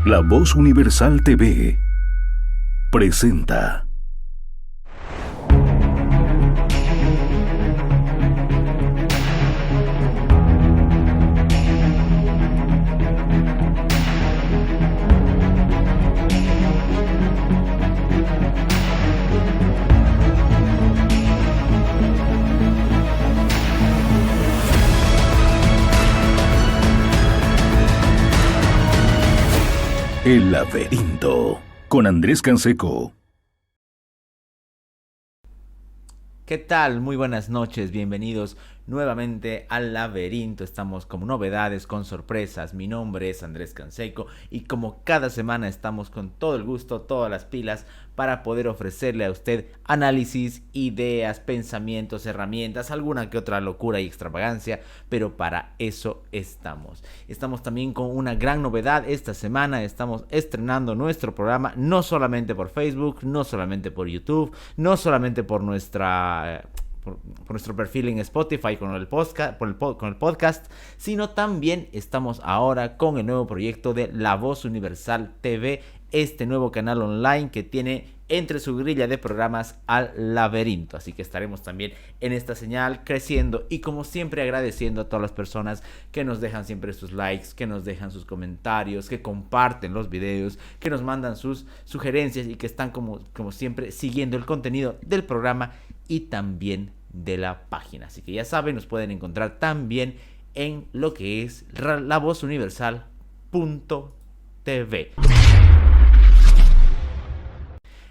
La Voz Universal TV presenta El Laberinto con Andrés Canseco. ¿Qué tal? Muy buenas noches, bienvenidos nuevamente al Laberinto. Estamos con novedades, con sorpresas. Mi nombre es Andrés Canseco y como cada semana estamos con todo el gusto, todas las pilas para poder ofrecerle a usted análisis, ideas, pensamientos, herramientas, alguna que otra locura y extravagancia, pero para eso estamos. Estamos también con una gran novedad esta semana. Estamos estrenando nuestro programa no solamente por Facebook, no solamente por YouTube, no solamente por nuestro perfil en Spotify con el podcast, sino también estamos ahora con el nuevo proyecto de La Voz Universal TV, este nuevo canal online que tiene entre su grilla de programas al Laberinto. Así que estaremos también en esta señal creciendo y como siempre agradeciendo a todas las personas que nos dejan siempre sus likes, que nos dejan sus comentarios, que comparten los videos, que nos mandan sus sugerencias y que están como siempre siguiendo el contenido del programa y también de la página. Así que ya saben, nos pueden encontrar también en lo que es lavozuniversal.tv.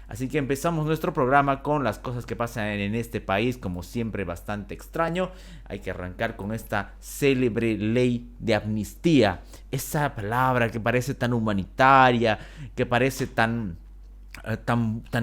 Así que empezamos nuestro programa con las cosas que pasan en este país, como siempre bastante extraño. Hay que arrancar con esta célebre ley de amnistía. Esa palabra que parece tan humanitaria, que parece tan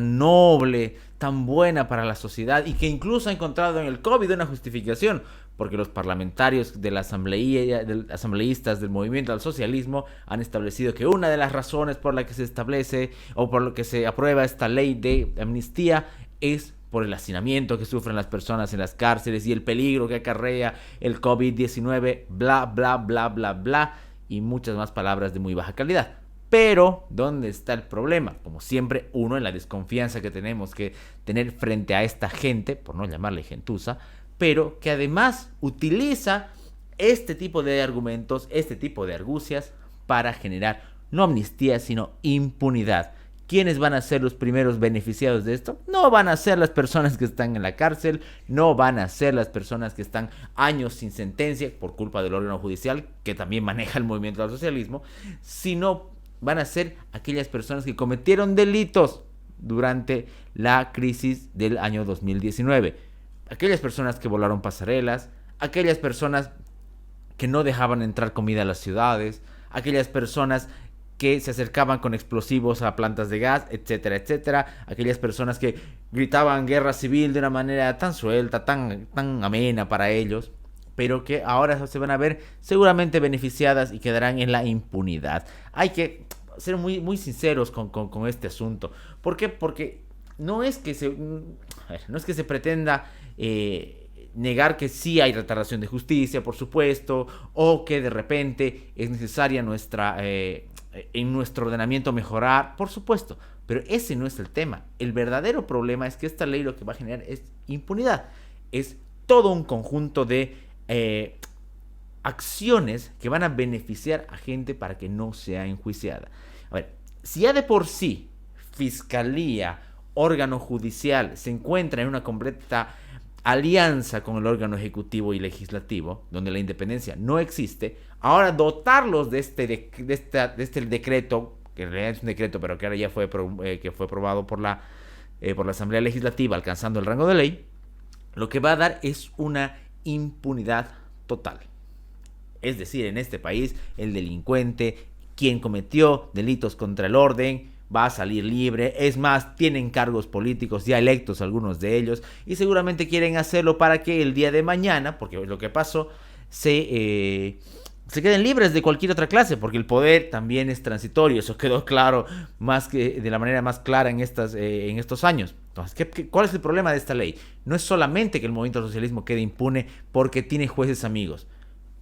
noble, tan buena para la sociedad y que incluso ha encontrado en el COVID una justificación, porque los parlamentarios de la asambleístas del movimiento al socialismo han establecido que una de las razones por la que se establece o por lo que se aprueba esta ley de amnistía es por el hacinamiento que sufren las personas en las cárceles y el peligro que acarrea el COVID-19, bla, bla, bla, bla, bla, y muchas más palabras de muy baja calidad. Pero, ¿dónde está el problema? Como siempre, uno en la desconfianza que tenemos que tener frente a esta gente, por no llamarle gentuza, pero que además utiliza este tipo de argumentos, este tipo de argucias para generar no amnistía, sino impunidad. ¿Quiénes van a ser los primeros beneficiados de esto? No van a ser las personas que están en la cárcel, no van a ser las personas que están años sin sentencia por culpa del órgano judicial, que también maneja el movimiento al socialismo, sino van a ser aquellas personas que cometieron delitos durante la crisis del año 2019. Aquellas personas que volaron pasarelas, aquellas personas que no dejaban entrar comida a las ciudades, aquellas personas que se acercaban con explosivos a plantas de gas, etcétera, etcétera. Aquellas personas que gritaban guerra civil de una manera tan suelta, tan amena para ellos, pero que ahora se van a ver seguramente beneficiadas y quedarán en la impunidad. Hay que ser muy sinceros con este asunto. ¿Por qué? Porque no es que se pretenda negar que sí hay retardación de justicia, por supuesto, o que de repente es necesaria en nuestro ordenamiento mejorar, por supuesto, pero ese no es el tema. El verdadero problema es que esta ley lo que va a generar es impunidad. Es todo un conjunto de acciones que van a beneficiar a gente para que no sea enjuiciada. A ver, si ya de por sí Fiscalía, órgano judicial, se encuentra en una completa alianza con el órgano ejecutivo y legislativo, donde la independencia no existe, ahora dotarlos de este decreto, que en realidad es un decreto, pero que ahora ya fue aprobado por la Asamblea Legislativa, alcanzando el rango de ley, lo que va a dar es una impunidad total. Es decir, en este país, el delincuente, quien cometió delitos contra el orden, va a salir libre. Es más, tienen cargos políticos ya electos algunos de ellos y seguramente quieren hacerlo para que el día de mañana, porque lo que pasó, se queden libres de cualquier otra clase, porque el poder también es transitorio. Eso quedó claro de la manera más clara en estos años. Entonces, ¿cuál es el problema de esta ley? No es solamente que el movimiento al socialismo quede impune porque tiene jueces amigos.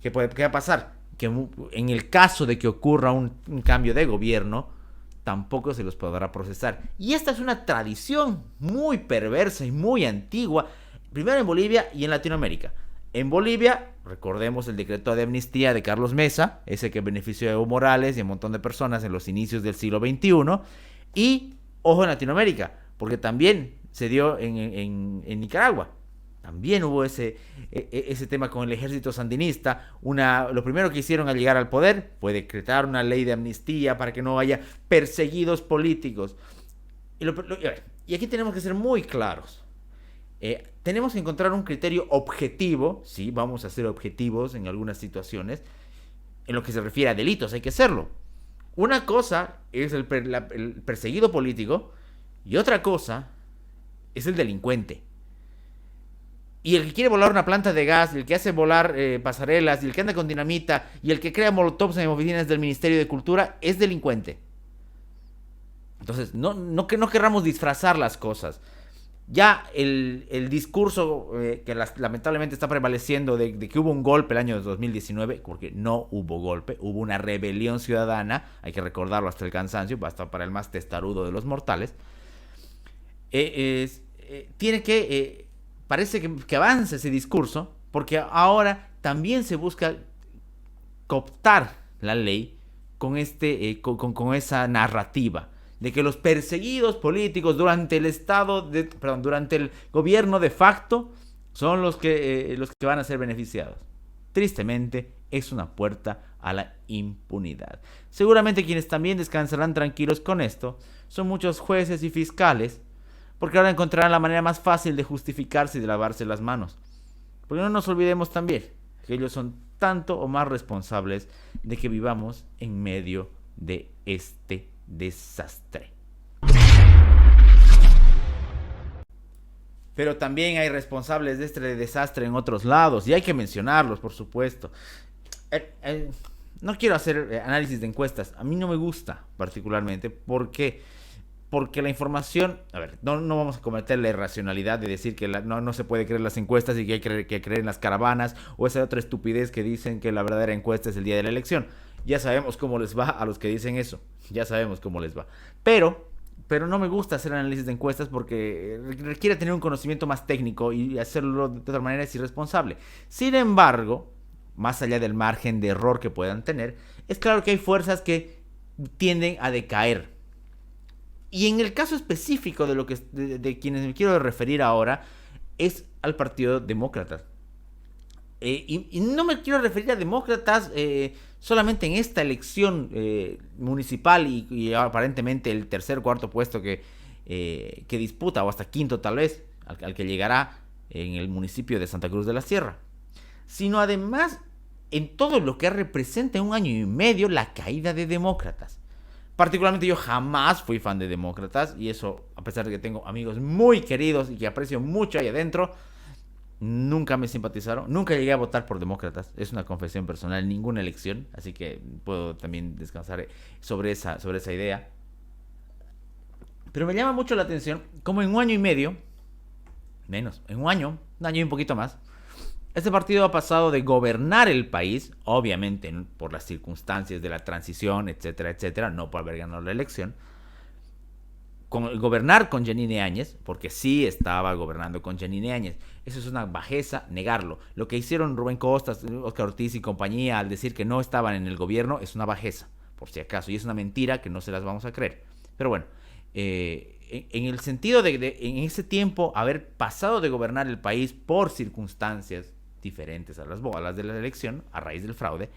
¿Qué va a pasar? que en el caso de que ocurra un cambio de gobierno, tampoco se los podrá procesar. Y esta es una tradición muy perversa y muy antigua, primero en Bolivia y en Latinoamérica. En Bolivia, recordemos el decreto de amnistía de Carlos Mesa, ese que benefició a Evo Morales y a un montón de personas en los inicios del siglo XXI. Y, ojo, en Latinoamérica, porque también se dio en Nicaragua. También hubo ese tema con el ejército sandinista. Lo primero que hicieron al llegar al poder fue decretar una ley de amnistía para que no haya perseguidos políticos. Y aquí tenemos que ser muy claros. Tenemos que encontrar un criterio objetivo. Sí, vamos a ser objetivos en algunas situaciones. En lo que se refiere a delitos, hay que serlo. Una cosa es el perseguido político y otra cosa es el delincuente. Y el que quiere volar una planta de gas, y el que hace volar pasarelas, y el que anda con dinamita, y el que crea molotovs en oficinas del Ministerio de Cultura, es delincuente. Entonces, no querramos disfrazar las cosas. Ya el discurso que lamentablemente está prevaleciendo de que hubo un golpe el año 2019, porque no hubo golpe, hubo una rebelión ciudadana, hay que recordarlo hasta el cansancio, basta para el más testarudo de los mortales, tiene que... parece que avance ese discurso, porque ahora también se busca cooptar la ley con esa narrativa de que los perseguidos políticos durante el gobierno de facto son los que van a ser beneficiados. Tristemente, es una puerta a la impunidad. Seguramente quienes también descansarán tranquilos con esto son muchos jueces y fiscales, porque ahora encontrarán la manera más fácil de justificarse y de lavarse las manos. Porque no nos olvidemos también que ellos son tanto o más responsables de que vivamos en medio de este desastre. Pero también hay responsables de este desastre en otros lados, y hay que mencionarlos, por supuesto. No quiero hacer análisis de encuestas, a mí no me gusta particularmente, porque la información, a ver, no vamos a cometer la irracionalidad de decir que no se puede creer las encuestas y que hay que creer en las caravanas, o esa otra estupidez que dicen que la verdadera encuesta es el día de la elección. Ya sabemos cómo les va a los que dicen eso, ya sabemos cómo les va. Pero no me gusta hacer análisis de encuestas porque requiere tener un conocimiento más técnico, y hacerlo de otra manera es irresponsable. Sin embargo, más allá del margen de error que puedan tener, es claro que hay fuerzas que tienden a decaer. Y en el caso específico de quienes me quiero referir ahora, es al Partido Demócrata. Y no me quiero referir a demócratas solamente en esta elección municipal y aparentemente el tercer o cuarto puesto que disputa, o hasta quinto tal vez, al que llegará en el municipio de Santa Cruz de la Sierra, sino además en todo lo que representa en un año y medio la caída de demócratas. Particularmente yo jamás fui fan de demócratas, y eso a pesar de que tengo amigos muy queridos y que aprecio mucho ahí adentro, nunca me simpatizaron, nunca llegué a votar por demócratas, es una confesión personal, en ninguna elección, así que puedo también descansar sobre esa idea. Pero me llama mucho la atención como en un año y medio, menos, en un año y un poquito más, este partido ha pasado de gobernar el país, obviamente por las circunstancias de la transición, etcétera, etcétera, no por haber ganado la elección, gobernar con Yanine Áñez, porque sí estaba gobernando con Yanine Áñez. Eso es una bajeza negarlo. Lo que hicieron Rubén Costas, Óscar Ortiz y compañía al decir que no estaban en el gobierno es una bajeza, por si acaso, y es una mentira que no se las vamos a creer. Pero bueno, en el sentido de en ese tiempo haber pasado de gobernar el país por circunstancias diferentes a las de la elección, a raíz del fraude,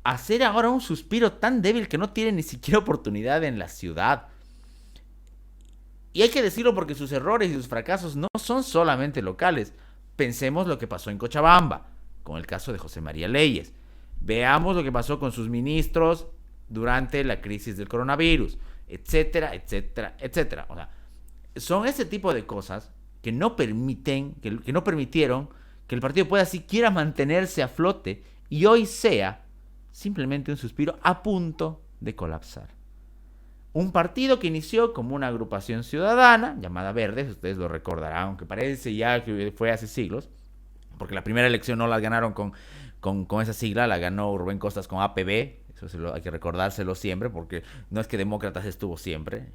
hacer ahora un suspiro tan débil que no tiene ni siquiera oportunidad en la ciudad. Y hay que decirlo porque sus errores y sus fracasos no son solamente locales. Pensemos lo que pasó en Cochabamba, con el caso de José María Leyes. Veamos lo que pasó con sus ministros durante la crisis del coronavirus, etcétera, etcétera, etcétera. O sea, son ese tipo de cosas que no permitieron que el partido pueda siquiera mantenerse a flote y hoy sea simplemente un suspiro a punto de colapsar. Un partido que inició como una agrupación ciudadana llamada Verdes, ustedes lo recordarán, aunque parece ya que fue hace siglos, porque la primera elección no la ganaron con esa sigla, la ganó Rubén Costas con APB, hay que recordárselo siempre, porque no es que Demócratas estuvo siempre.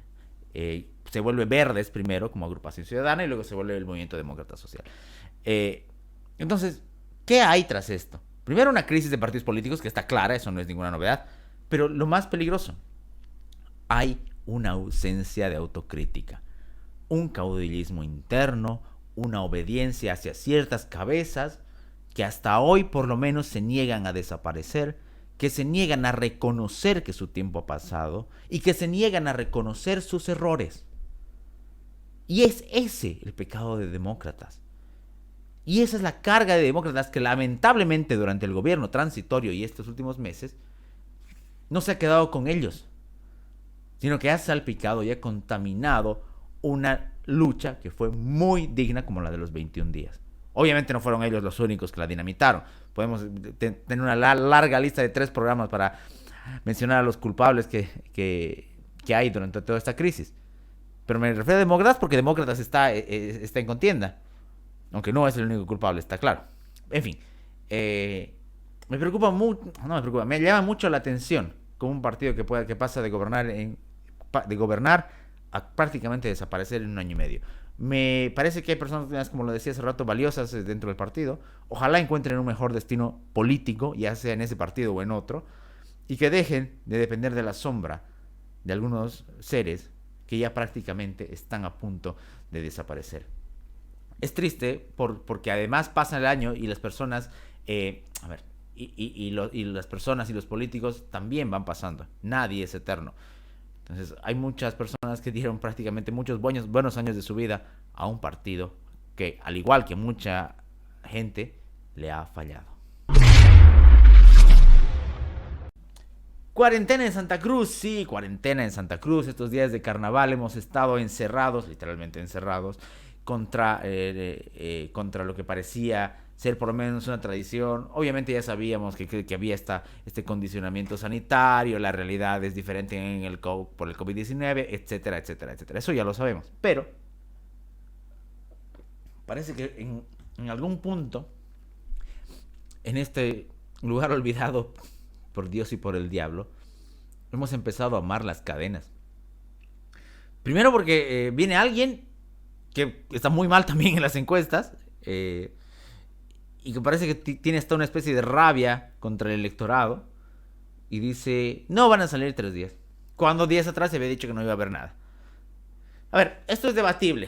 Se vuelve Verdes primero como agrupación ciudadana y luego se vuelve el Movimiento Demócrata Social. Entonces, ¿qué hay tras esto? Primero, una crisis de partidos políticos que está clara, eso no es ninguna novedad, pero lo más peligroso, hay una ausencia de autocrítica, un caudillismo interno, una obediencia hacia ciertas cabezas que hasta hoy por lo menos se niegan a desaparecer, que se niegan a reconocer que su tiempo ha pasado y que se niegan a reconocer sus errores. Y es ese el pecado de Demócratas. Y esa es la carga de Demócratas que lamentablemente durante el gobierno transitorio y estos últimos meses no se ha quedado con ellos, sino que ha salpicado y ha contaminado una lucha que fue muy digna como la de los 21 días. Obviamente no fueron ellos los únicos que la dinamitaron. Podemos tener una larga lista de 3 programas para mencionar a los culpables que hay durante toda esta crisis. Pero me refiero a Demócratas porque Demócratas está en contienda. Aunque no es el único culpable, está claro. En fin, me preocupa mucho, no me preocupa, me llama mucho la atención como un partido que pasa de gobernar a prácticamente desaparecer en 1 año y medio. Me parece que hay personas, como lo decía hace rato, valiosas dentro del partido. Ojalá encuentren un mejor destino político, ya sea en ese partido o en otro, y que dejen de depender de la sombra de algunos seres que ya prácticamente están a punto de desaparecer. Es triste porque además pasa el año y las personas, las personas y los políticos también van pasando. Nadie es eterno. Entonces hay muchas personas que dieron prácticamente muchos buenos años de su vida a un partido que, al igual que mucha gente, le ha fallado. Cuarentena en Santa Cruz, sí, cuarentena en Santa Cruz. Estos días de carnaval hemos estado encerrados, literalmente encerrados, contra lo que parecía ser por lo menos una tradición. Obviamente ya sabíamos que había este condicionamiento sanitario, la realidad es diferente por el COVID-19, etcétera, etcétera, etcétera. Eso ya lo sabemos. Pero parece que en algún punto, en este lugar olvidado por Dios y por el diablo, hemos empezado a amar las cadenas. Primero porque viene alguien que está muy mal también en las encuestas, y que parece que tiene hasta una especie de rabia contra el electorado, y dice, no van a salir 3 días, cuando días atrás se había dicho que no iba a haber nada. A ver, esto es debatible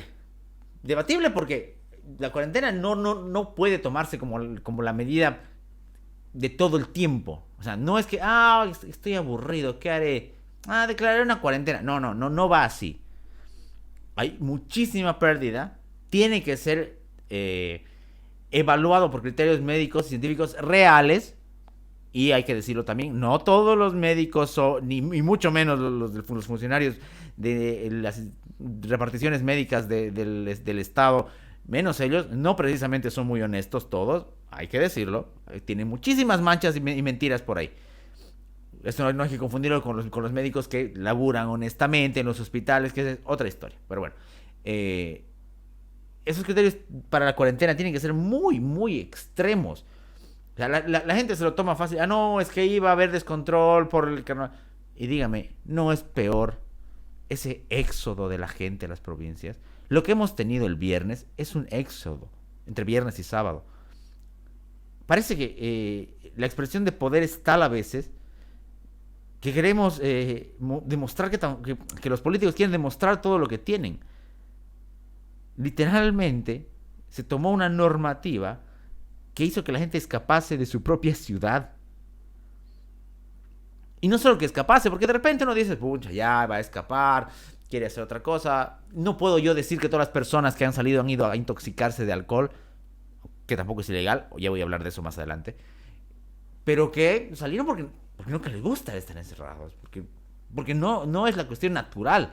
porque la cuarentena no puede tomarse como la medida de todo el tiempo. O sea, no es que, estoy aburrido, ¿qué haré? Declararé una cuarentena. No va así. Hay muchísima pérdida, tiene que ser evaluado por criterios médicos y científicos reales, y hay que decirlo también, no todos los médicos, ni mucho menos los funcionarios de las reparticiones médicas del Estado, menos ellos, no precisamente son muy honestos todos, hay que decirlo, tienen muchísimas manchas y mentiras por ahí. Esto no hay que confundirlo con los médicos que laburan honestamente en los hospitales, que es otra historia. Pero bueno, esos criterios para la cuarentena tienen que ser muy, muy extremos. O sea, la gente se lo toma fácil. No, es que iba a haber descontrol por el carnaval. Y dígame, ¿no es peor ese éxodo de la gente a las provincias? Lo que hemos tenido el viernes es un éxodo entre viernes y sábado. Parece que la expresión de poder es tal a veces que queremos demostrar que los políticos quieren demostrar todo lo que tienen. Literalmente se tomó una normativa que hizo que la gente escapase de su propia ciudad. Y no solo que escapase, porque de repente uno dice, pucha, ya va a escapar, quiere hacer otra cosa. No puedo yo decir que todas las personas que han salido han ido a intoxicarse de alcohol, que tampoco es ilegal, ya voy a hablar de eso más adelante, pero que salieron porque no que les gusta estar encerrados, porque no es la cuestión natural.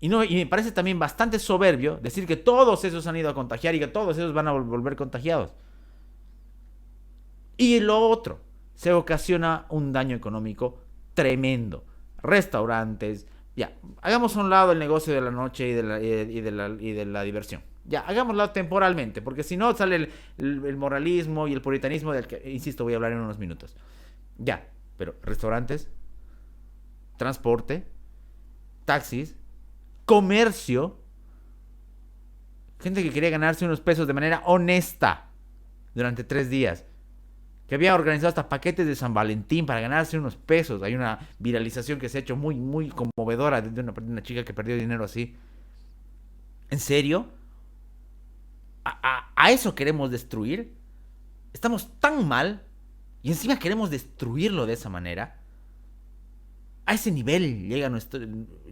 Y me parece también bastante soberbio decir que todos esos han ido a contagiar y que todos esos van a volver contagiados. Y lo otro, se ocasiona un daño económico tremendo. Restaurantes, ya, hagamos a un lado el negocio de la noche y de la diversión. Ya, hagámoslo temporalmente, porque si no sale el moralismo y el puritanismo del que, insisto, voy a hablar en unos minutos. Ya, pero restaurantes, transporte, taxis, comercio, gente que quería ganarse unos pesos de manera honesta durante 3 días, que había organizado hasta paquetes de San Valentín para ganarse unos pesos. Hay una viralización que se ha hecho muy, muy conmovedora de una chica que perdió dinero así. ¿En serio? ¿A eso queremos destruir? Estamos tan mal y encima queremos destruirlo de esa manera. A ese nivel llega nuestro...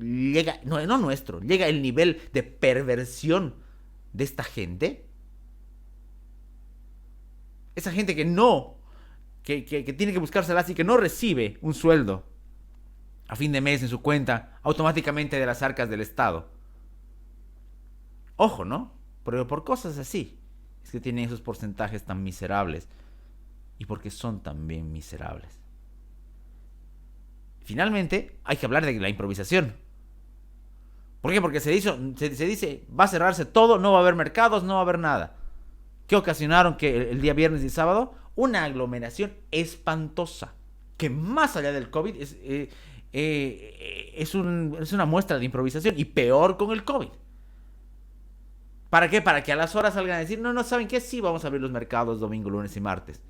Llega, no nuestro, llega el nivel de perversión de esta gente. Esa gente que no... Que tiene que buscárselas y que no recibe un sueldo a fin de mes en su cuenta automáticamente de las arcas del Estado. Ojo, ¿no? Pero por cosas así es que tienen esos porcentajes tan miserables y porque son también miserables. Finalmente, hay que hablar de la improvisación. ¿Por qué? Porque se dice, va a cerrarse todo, no va a haber mercados, no va a haber nada. ¿Qué ocasionaron que el día viernes y sábado? Una aglomeración espantosa, que más allá del COVID es una muestra de improvisación, y peor con el COVID. ¿Para qué? Para que a las horas salgan a decir, no, ¿saben qué? Sí, vamos a abrir los mercados domingo, lunes y martes.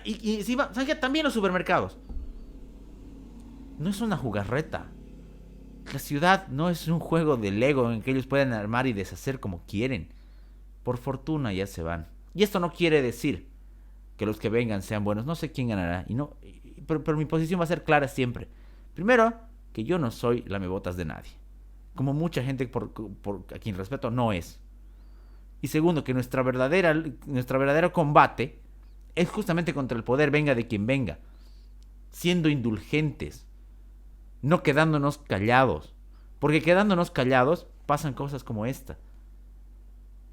Y sí, ¿saben qué? También los supermercados. No es una jugarreta. La ciudad no es un juego de Lego en que ellos pueden armar y deshacer como quieren. Por fortuna ya se van. Y esto no quiere decir que los que vengan sean buenos. No sé quién ganará. Pero mi posición va a ser clara siempre. Primero, que yo no soy lamebotas de nadie. Como mucha gente a quien respeto no es. Y segundo, que nuestro verdadero combate es justamente contra el poder, venga de quien venga. Siendo indulgentes. No quedándonos callados. Porque quedándonos callados pasan cosas como esta.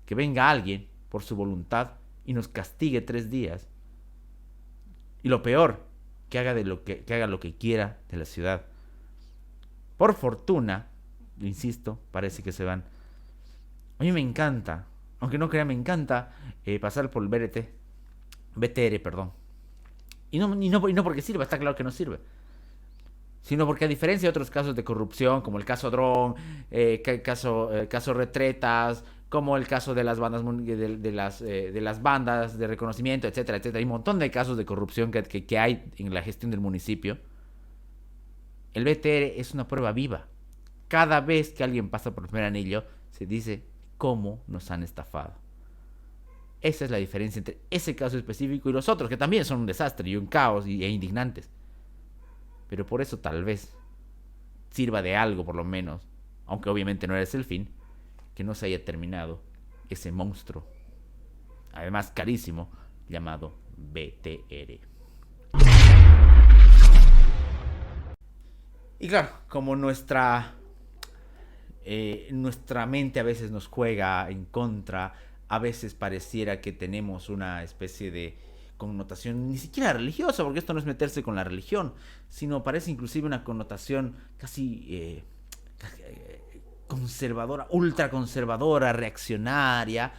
Que venga alguien por su voluntad y nos castigue 3 días. Y lo peor, que haga lo que quiera de la ciudad. Por fortuna, insisto, parece que se van. A mí me encanta, aunque no crean, me encanta pasar por el BTR, perdón. Y no porque sirva, está claro que no sirve. Sino porque a diferencia de otros casos de corrupción, como el caso Dron, caso Retretas, como el caso de las bandas de las bandas de reconocimiento, etcétera, etcétera, hay un montón de casos de corrupción que hay en la gestión del municipio. El BTR es una prueba viva. Cada vez que alguien pasa por el primer anillo, se dice cómo nos han estafado. Esa es la diferencia entre ese caso específico y los otros, que también son un desastre y un caos e indignantes. Pero por eso tal vez sirva de algo, por lo menos, aunque obviamente no es el fin, que no se haya terminado ese monstruo, además carísimo, llamado BTR. Y claro, como nuestra mente a veces nos juega en contra, a veces pareciera que tenemos una especie de connotación ni siquiera religiosa, porque esto no es meterse con la religión, sino parece inclusive una connotación casi conservadora, ultraconservadora, reaccionaria.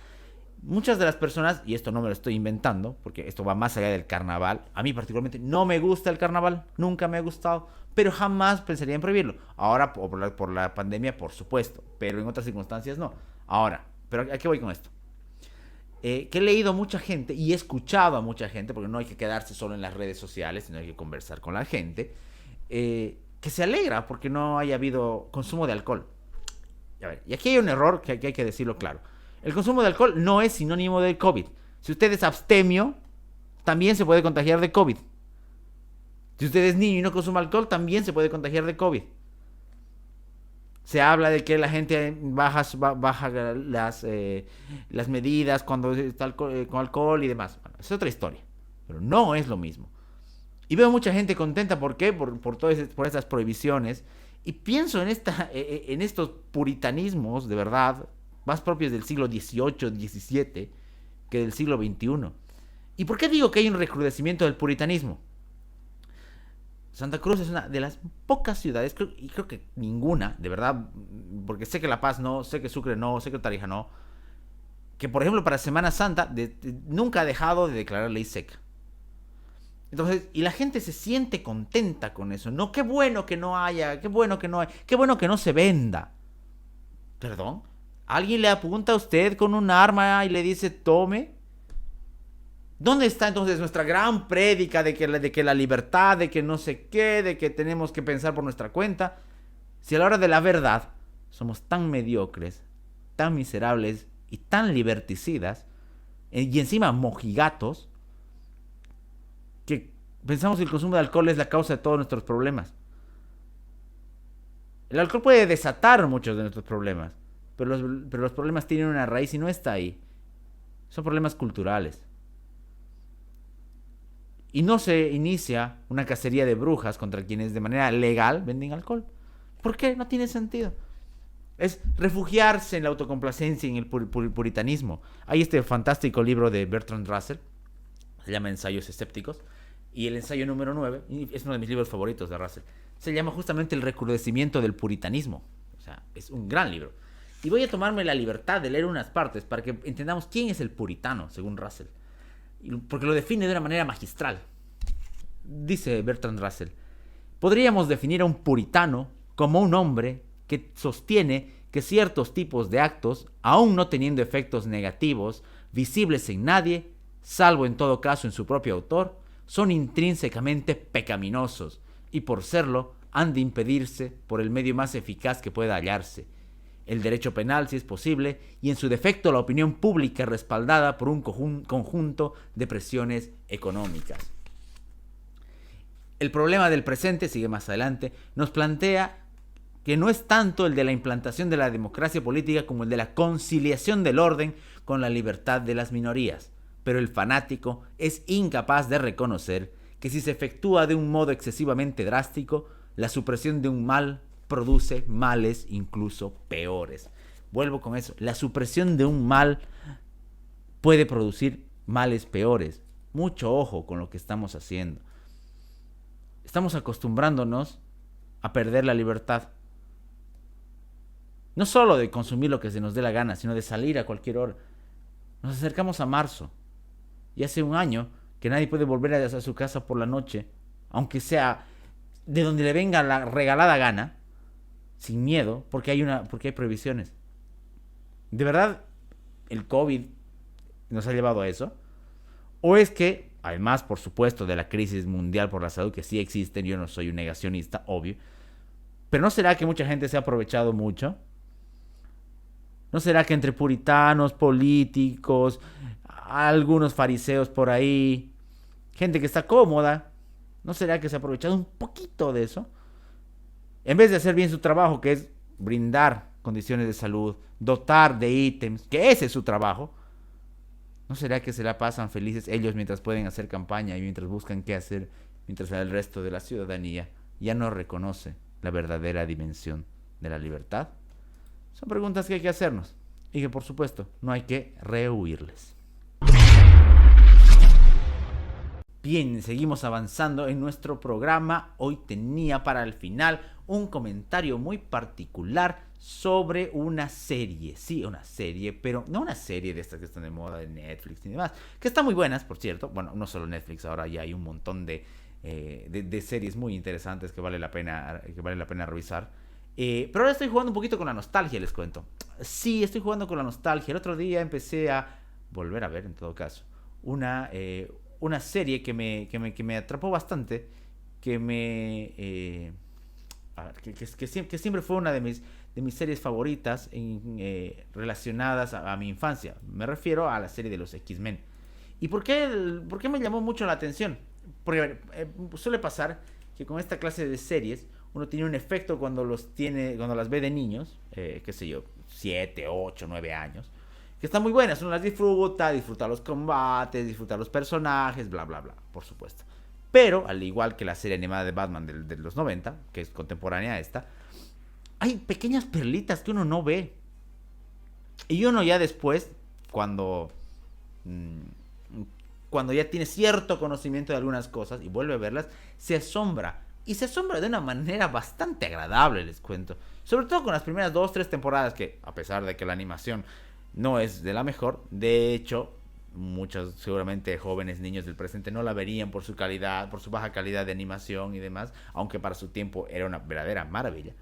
Muchas de las personas, y esto no me lo estoy inventando, porque esto va más allá del carnaval, a mí particularmente no me gusta el carnaval, nunca me ha gustado, pero jamás pensaría en prohibirlo. Ahora, por la pandemia, por supuesto, pero en otras circunstancias no. Ahora, pero ¿a qué voy con esto? Que he leído a mucha gente y he escuchado a mucha gente, porque no hay que quedarse solo en las redes sociales, sino hay que conversar con la gente, que se alegra porque no haya habido consumo de alcohol. A ver, y aquí hay un error que hay que decirlo claro. El consumo de alcohol no es sinónimo del COVID. Si usted es abstemio, también se puede contagiar de COVID. Si usted es niño y no consume alcohol, también se puede contagiar de COVID. Se habla de que la gente baja las medidas cuando está con alcohol y demás. Bueno, es otra historia, pero no es lo mismo. Y veo mucha gente contenta, ¿por qué? Por esas prohibiciones. Y pienso en estos puritanismos, de verdad, más propios del siglo XVIII, XVII, que del siglo XXI. ¿Y por qué digo que hay un recrudecimiento del puritanismo? Santa Cruz es una de las pocas ciudades, y creo que ninguna, de verdad, porque sé que La Paz no, sé que Sucre no, sé que Tarija no, que por ejemplo para Semana Santa nunca ha dejado de declarar ley seca. Entonces, y la gente se siente contenta con eso. No, qué bueno que no haya, qué bueno que no hay, qué bueno que no se venda. ¿Perdón? ¿Alguien le apunta a usted con un arma y le dice tome? ¿Dónde está entonces nuestra gran prédica de que la libertad, de que no sé qué, de que tenemos que pensar por nuestra cuenta? Si a la hora de la verdad somos tan mediocres, tan miserables y tan liberticidas, y encima mojigatos, que pensamos que el consumo de alcohol es la causa de todos nuestros problemas. El alcohol puede desatar muchos de nuestros problemas, pero los problemas tienen una raíz y no está ahí. Son problemas culturales. Y no se inicia una cacería de brujas contra quienes de manera legal venden alcohol. ¿Por qué? No tiene sentido. Es refugiarse en la autocomplacencia y en el puritanismo. Hay este fantástico libro de Bertrand Russell, se llama Ensayos escépticos, y el ensayo número 9, y es uno de mis libros favoritos de Russell, se llama justamente El recrudecimiento del puritanismo. O sea, es un gran libro. Y voy a tomarme la libertad de leer unas partes para que entendamos quién es el puritano, según Russell. Porque lo define de una manera magistral. Dice Bertrand Russell: podríamos definir a un puritano como un hombre que sostiene que ciertos tipos de actos, aun no teniendo efectos negativos visibles en nadie, salvo en todo caso en su propio autor, son intrínsecamente pecaminosos y por serlo han de impedirse por el medio más eficaz que pueda hallarse, el derecho penal si es posible, y en su defecto la opinión pública respaldada por un conjunto de presiones económicas. El problema del presente, sigue más adelante, nos plantea que no es tanto el de la implantación de la democracia política como el de la conciliación del orden con la libertad de las minorías. Pero el fanático es incapaz de reconocer que si se efectúa de un modo excesivamente drástico, la supresión de un mal produce males incluso peores. Vuelvo con eso. La supresión de un mal puede producir males peores. Mucho ojo con lo que estamos haciendo. Estamos acostumbrándonos a perder la libertad. No solo de consumir lo que se nos dé la gana, sino de salir a cualquier hora. Nos acercamos a marzo. Y hace un año que nadie puede volver a su casa por la noche, aunque sea de donde le venga la regalada gana, sin miedo, porque hay prohibiciones. ¿De verdad el COVID nos ha llevado a eso? ¿O es que, además, por supuesto, de la crisis mundial por la salud, que sí existen, yo no soy un negacionista, obvio, pero ¿no será que mucha gente se ha aprovechado mucho? ¿No será que entre puritanos, políticos, algunos fariseos por ahí, gente que está cómoda, ¿no será que se ha aprovechado un poquito de eso? En vez de hacer bien su trabajo, que es brindar condiciones de salud, dotar de ítems, que ese es su trabajo, ¿no será que se la pasan felices ellos mientras pueden hacer campaña y mientras buscan qué hacer, mientras el resto de la ciudadanía ya no reconoce la verdadera dimensión de la libertad? Son preguntas que hay que hacernos y que por supuesto no hay que rehuirles. Bien, seguimos avanzando en nuestro programa. Hoy tenía para el final un comentario muy particular sobre una serie. Sí, una serie, pero no una serie de estas que están de moda de Netflix y demás, que están muy buenas, por cierto. Bueno, no solo Netflix, ahora ya hay un montón de series muy interesantes que vale la pena revisar. Pero ahora estoy jugando un poquito con la nostalgia, les cuento. Sí, estoy jugando con la nostalgia. El otro día empecé a volver a ver, en todo caso, una serie que me atrapó bastante, que siempre fue una de mis series favoritas relacionadas a mi infancia. Me refiero a la serie de los X-Men. ¿Y por qué me llamó mucho la atención? Porque suele pasar que con esta clase de series uno tiene un efecto cuando las ve de niños, qué sé yo, 7, 8, 9 años, que están muy buenas, uno las disfruta los combates, disfruta los personajes, bla, bla, bla, por supuesto. Pero, al igual que la serie animada de Batman de los 90, que es contemporánea a esta, hay pequeñas perlitas que uno no ve. Y uno ya después, cuando ya tiene cierto conocimiento de algunas cosas y vuelve a verlas, se asombra Y se asombra de una manera bastante agradable, les cuento. Sobre todo con las primeras 2-3 temporadas que, a pesar de que la animación no es de la mejor, de hecho, muchos seguramente jóvenes niños del presente no la verían por su calidad, por su baja calidad de animación y demás, aunque para su tiempo era una verdadera maravilla.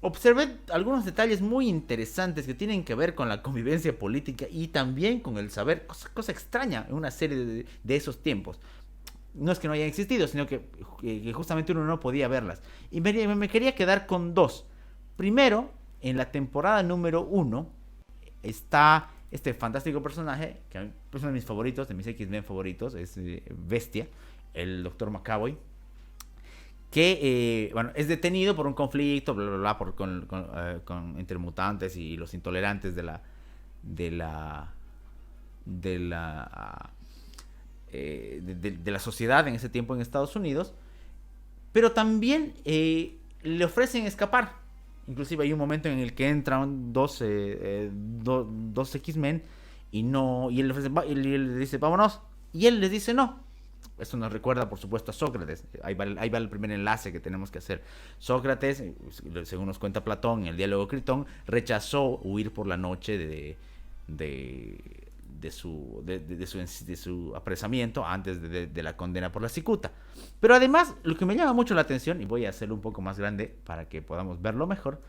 Observé algunos detalles muy interesantes que tienen que ver con la convivencia política y también con el saber, cosa extraña en una serie de esos tiempos. No es que no hayan existido, sino que justamente uno no podía verlas. Y me quería quedar con dos. Primero, en la temporada número 1 está este fantástico personaje, que es uno de mis favoritos, de mis X-Men favoritos, es Bestia, el Dr. McAvoy, que bueno, es detenido por un conflicto, bla, bla, bla, entre mutantes y los intolerantes de la sociedad en ese tiempo en Estados Unidos, pero también le ofrecen escapar. Inclusive hay un momento en el que entran dos X-Men y él le dice vámonos, y él les dice no. Esto nos recuerda, por supuesto, a Sócrates. Ahí va el primer enlace que tenemos que hacer. Sócrates, según nos cuenta Platón en el diálogo Critón, rechazó huir por la noche de su apresamiento antes de la condena por la cicuta. Pero además, lo que me llama mucho la atención, y voy a hacerlo un poco más grande para que podamos verlo mejor,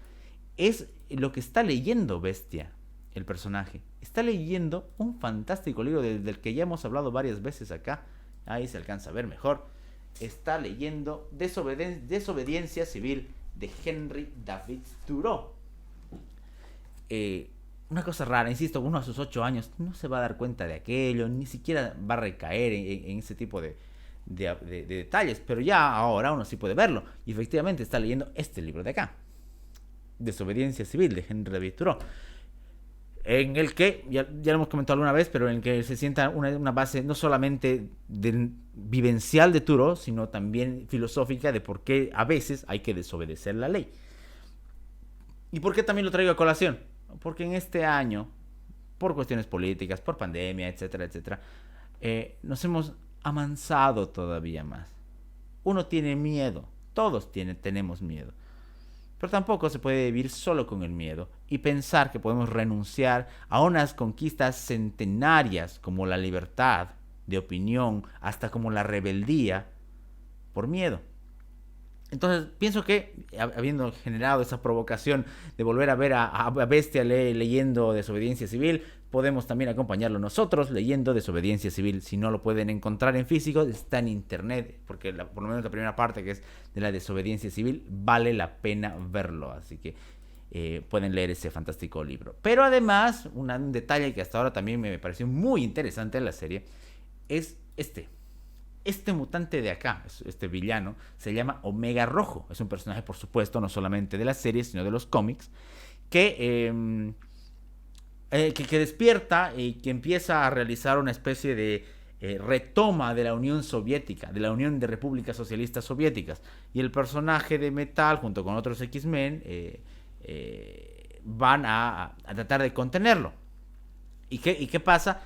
es lo que está leyendo Bestia, el personaje. Está leyendo un fantástico libro del que ya hemos hablado varias veces acá. Ahí se alcanza a ver mejor. Está leyendo Desobediencia Civil de Henry David Thoreau. Una cosa rara, insisto, uno a sus 8 años no se va a dar cuenta de aquello, ni siquiera va a recaer en ese tipo de detalles, pero ya ahora uno sí puede verlo. Y efectivamente está leyendo este libro de acá, Desobediencia Civil de Henry David Thoreau, en el que, ya lo hemos comentado alguna vez, pero en el que se sienta una base no solamente vivencial de Thoreau, sino también filosófica de por qué a veces hay que desobedecer la ley. ¿Y por qué también lo traigo a colación? Porque en este año, por cuestiones políticas, por pandemia, etcétera, etcétera, nos hemos amansado todavía más. Uno tiene miedo, todos tenemos miedo. Pero tampoco se puede vivir solo con el miedo y pensar que podemos renunciar a unas conquistas centenarias como la libertad de opinión, hasta como la rebeldía, por miedo. Entonces pienso que, habiendo generado esa provocación de volver a ver a Bestia leyendo Desobediencia Civil, podemos también acompañarlo nosotros leyendo Desobediencia Civil. Si no lo pueden encontrar en físico, está en internet, porque por lo menos la primera parte, que es de la Desobediencia Civil, vale la pena verlo. Así que pueden leer ese fantástico libro. Pero además, un detalle que hasta ahora también me pareció muy interesante en la serie, es este mutante de acá, este villano, se llama Omega Rojo. Es un personaje, por supuesto, no solamente de la serie, sino de los cómics, que despierta y que empieza a realizar una especie de retoma de la Unión Soviética, de la Unión de Repúblicas Socialistas Soviéticas. Y el personaje de Metal, junto con otros X-Men, van a tratar de contenerlo. ¿Y qué pasa?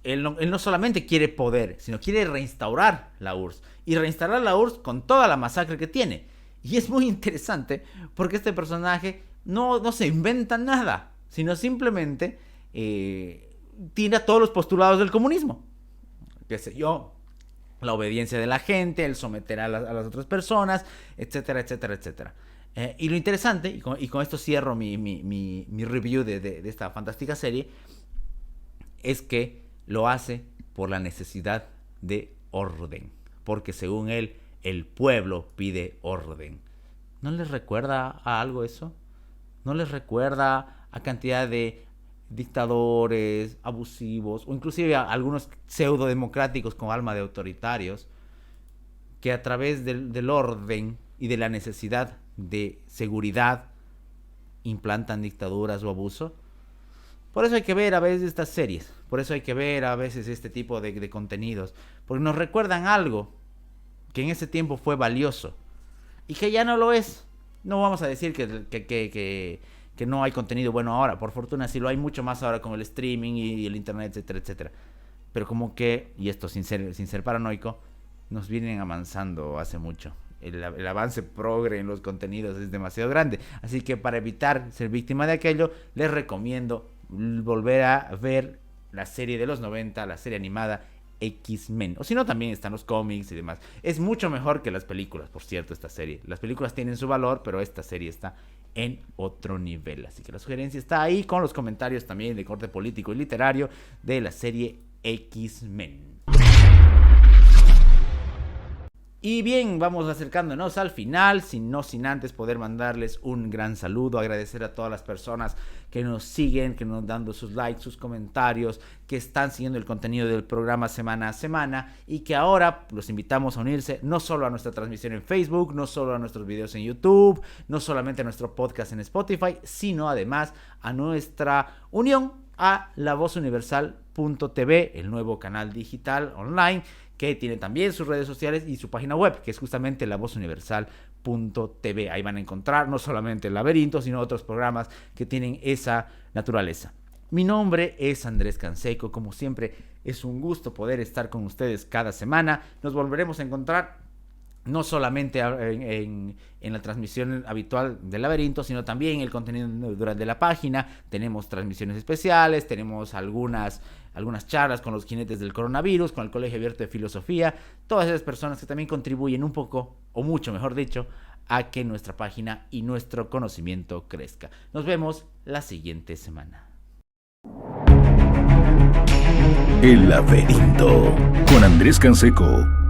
Él no solamente quiere poder, sino quiere reinstaurar la URSS. Y reinstaurar la URSS con toda la masacre que tiene. Y es muy interesante porque este personaje no se inventa nada, sino simplemente tira todos los postulados del comunismo. Qué sé yo, la obediencia de la gente, el someter a las otras personas, etcétera, etcétera, etcétera. Y lo interesante, y con esto cierro mi review de esta fantástica serie, es que lo hace por la necesidad de orden. Porque según él, el pueblo pide orden. ¿No les recuerda a algo eso? ¿No les recuerda a cantidad de dictadores abusivos, o inclusive a algunos pseudo-democráticos con alma de autoritarios, que a través del orden y de la necesidad de seguridad implantan dictaduras o abuso? Por eso hay que ver a veces estas series, por eso hay que ver a veces este tipo de contenidos, porque nos recuerdan algo que en ese tiempo fue valioso y que ya no lo es. No vamos a decir que no hay contenido bueno ahora, por fortuna sí lo hay mucho más ahora con el streaming y el internet, etcétera, etcétera. Pero como que, y esto sin ser paranoico, nos vienen avanzando hace mucho. El avance progre en los contenidos es demasiado grande. Así que para evitar ser víctima de aquello, les recomiendo volver a ver la serie de los 90, la serie animada X-Men. O si no, también están los cómics y demás. Es mucho mejor que las películas, por cierto, esta serie. Las películas tienen su valor, pero esta serie está en otro nivel. Así que la sugerencia está ahí, con los comentarios también de corte político y literario de la serie X-Men. Y bien, vamos acercándonos al final, sin antes poder mandarles un gran saludo, agradecer a todas las personas que nos siguen, que nos dando sus likes, sus comentarios, que están siguiendo el contenido del programa semana a semana y que ahora los invitamos a unirse no solo a nuestra transmisión en Facebook, no solo a nuestros videos en YouTube, no solamente a nuestro podcast en Spotify, sino además a nuestra unión a lavozuniversal.tv, el nuevo canal digital online que tiene también sus redes sociales y su página web, que es justamente lavozuniversal.tv. Ahí van a encontrar no solamente el laberinto, sino otros programas que tienen esa naturaleza. Mi nombre es Andrés Canseco. Como siempre, es un gusto poder estar con ustedes cada semana. Nos volveremos a encontrar no solamente en la transmisión habitual del laberinto, sino también el contenido durante la página. Tenemos transmisiones especiales, tenemos algunas charlas con los jinetes del coronavirus, con el Colegio Abierto de Filosofía, todas esas personas que también contribuyen un poco, o mucho mejor dicho, a que nuestra página y nuestro conocimiento crezca. Nos vemos la siguiente semana. El laberinto con Andrés Canseco.